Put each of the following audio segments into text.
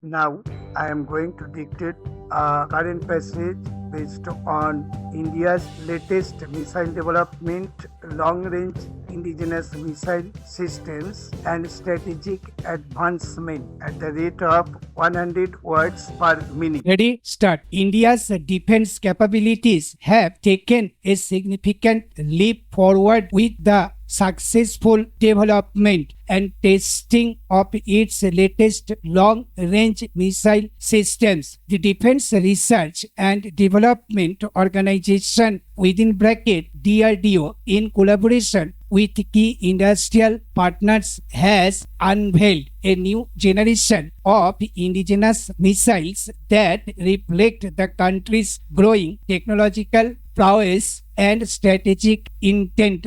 Now, I am going to dictate a current passage based on India's latest missile development, long range indigenous missile systems, and strategic advancement at the rate of 100 words per minute. Ready? Start. India's defense capabilities have taken a significant leap forward with the successful development and testing of its latest long-range missile systems. The Defense Research and Development Organization within bracket DRDO in collaboration with key industrial partners has unveiled a new generation of indigenous missiles that reflect the country's growing technological prowess and strategic intent.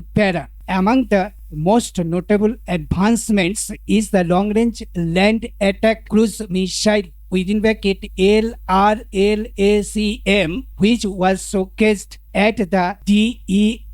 Among the most notable advancements is the long-range land attack cruise missile within bracket LRLACM, which was showcased at the DEFEA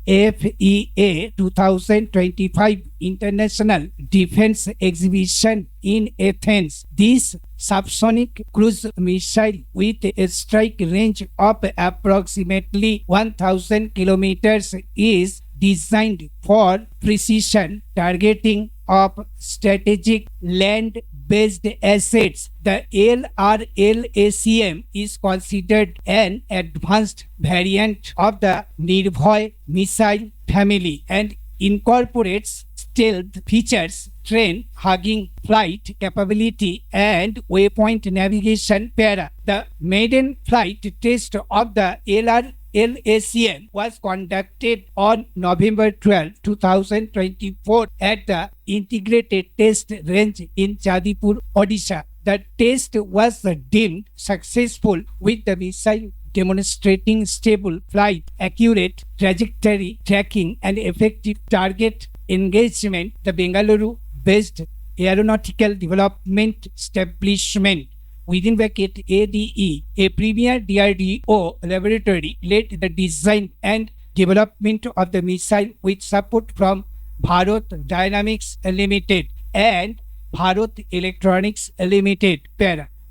2025 International Defense Exhibition in Athens. This subsonic cruise missile with a strike range of approximately 1000 kilometers is designed for precision targeting of strategic land-based assets. The LRLACM is considered an advanced variant of the Nirbhay missile family and incorporates stealth features, train-hugging flight capability, and waypoint navigation. The maiden flight test of the LACM was conducted on November 12, 2024 at the Integrated Test Range in Jadipur, Odisha. The test was deemed successful with the missile demonstrating stable flight, accurate trajectory tracking, and effective target engagement. The Bengaluru-based Aeronautical Development Establishment within bracket ADE, a premier DRDO laboratory, led the design and development of the missile with support from Bharat Dynamics Limited and Bharat Electronics Limited.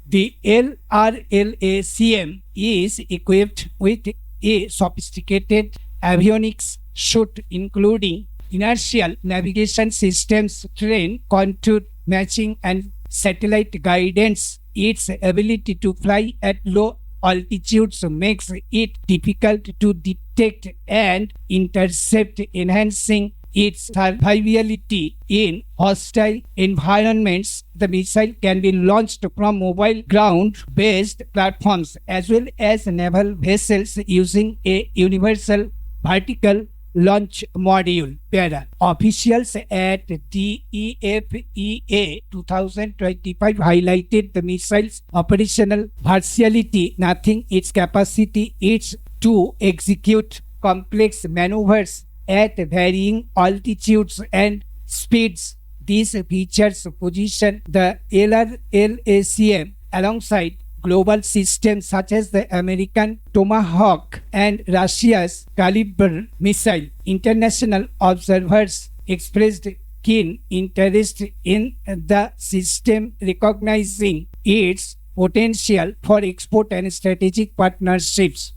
The LRLACM is equipped with a sophisticated avionics suite including inertial navigation systems, terrain contour matching, and satellite guidance. Its ability to fly at low altitudes makes it difficult to detect and intercept, enhancing its survivability in hostile environments. The missile can be launched from mobile ground-based platforms as well as naval vessels using a universal vertical launch module. Officials at DEFEA 2025 highlighted the missile's operational versatility, nothing its capacity is to execute complex maneuvers at varying altitudes and speeds. These features position the LRLACM alongside global systems such as the American Tomahawk and Russia's Kalibr missile. International observers expressed keen interest in the system, recognizing its potential for export and strategic partnerships.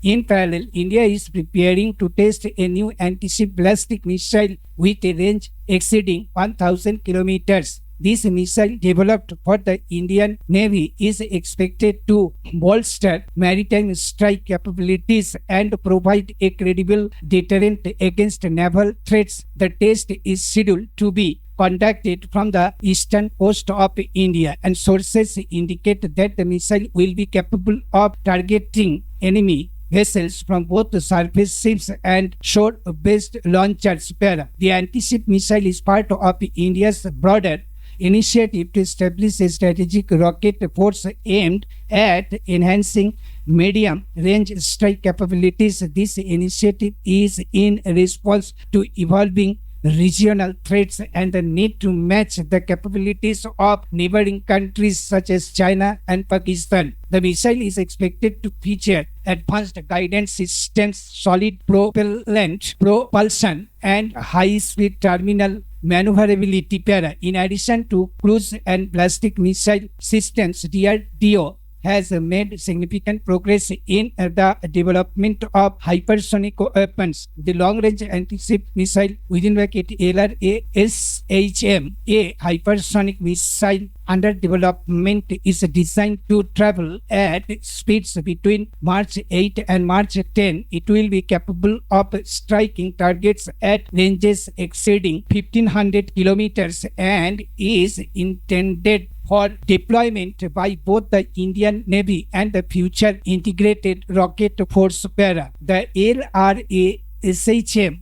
In parallel, India is preparing to test a new anti-ship ballistic missile with a range exceeding 1000 kilometers. This missile, developed for the Indian Navy, is expected to bolster maritime strike capabilities and provide a credible deterrent against naval threats. The test is scheduled to be conducted from the eastern coast of India, and sources indicate that the missile will be capable of targeting enemy vessels from both the surface ships and shore-based launchers. The anti-ship missile is part of India's broader initiative to establish a strategic rocket force aimed at enhancing medium-range strike capabilities. This initiative is in response to evolving regional threats and the need to match the capabilities of neighboring countries such as China and Pakistan. The missile is expected to feature advanced guidance systems, solid propellant propulsion, and high-speed terminal maneuverability para. In addition to cruise and ballistic missile systems, DRDO has made significant progress in the development of hypersonic weapons. The long-range anti-ship missile within bracket LRASHM, a hypersonic missile under development, is designed to travel at speeds between March 8 and March 10. It will be capable of striking targets at ranges exceeding 1500 kilometers and is intended for deployment by both the Indian Navy and the future integrated rocket force para. The LRASHM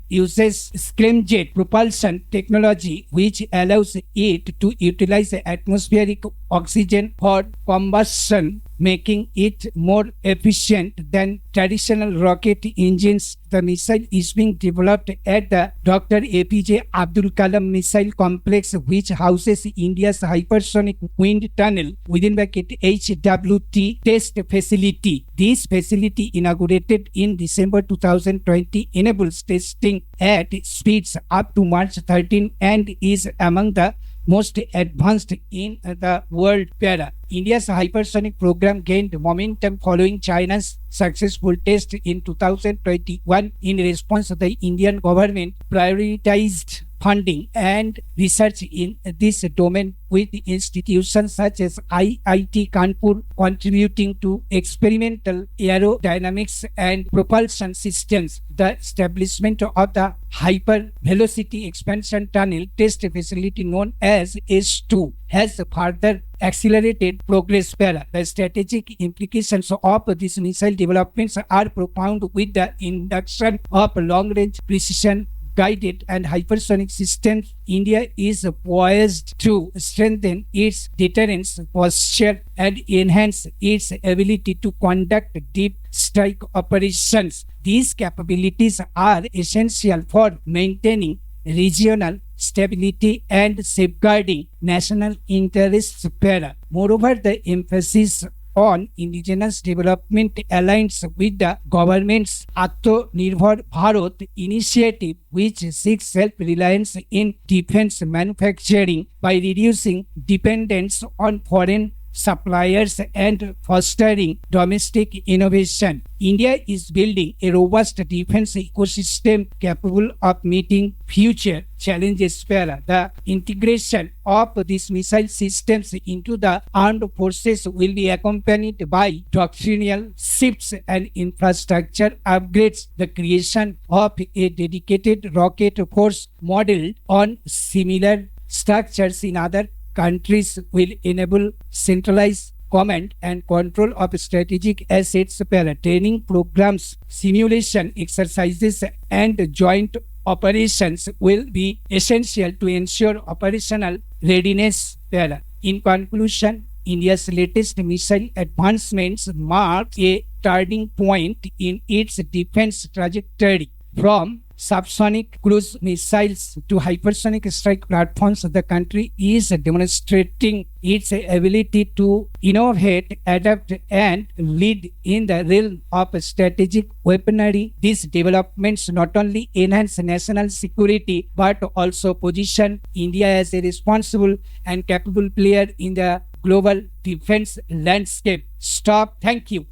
uses scramjet propulsion technology, which allows it to utilize atmospheric oxygen for combustion, making it more efficient than traditional rocket engines. The missile is being developed at the Dr. APJ Abdul Kalam Missile Complex, which houses India's hypersonic wind tunnel within bracket HWT test facility. This facility, inaugurated in December 2020, enables testing at speeds up to March 13 and is among the most advanced in the world para. India's hypersonic program gained momentum following China's successful test in 2021. In response, the Indian government prioritized funding and research in this domain, with institutions such as IIT Kanpur contributing to experimental aerodynamics and propulsion systems. The establishment of the Hyper Velocity Expansion Tunnel test facility, known as S2, has further accelerated progress para. The strategic implications of these missile developments are profound, with the induction of long-range precision guided and hypersonic systems. India is poised to strengthen its deterrence posture and enhance its ability to conduct deep strike operations. These capabilities are essential for maintaining regional stability and safeguarding national interests para. Moreover, the emphasis on indigenous development aligns with the government's Atmanirbhar Bharat initiative, which seeks self-reliance in defense manufacturing by reducing dependence on foreign suppliers and fostering domestic innovation. India is building a robust defense ecosystem capable of meeting future challenges para. The integration of these missile systems into the armed forces will be accompanied by doctrinal shifts and infrastructure upgrades. The creation of a dedicated rocket force modeled on similar structures in other countries will enable centralized command and control of strategic assets para. Training programs, simulation exercises, and joint operations will be essential to ensure operational readiness para. In conclusion, India's latest missile advancements mark a turning point in its defense trajectory. From subsonic cruise missiles to hypersonic strike platforms, the country is demonstrating its ability to innovate, adapt, and lead in the realm of strategic weaponry. These developments not only enhance national security but also position India as a responsible and capable player in the global defense landscape. Stop. Thank you.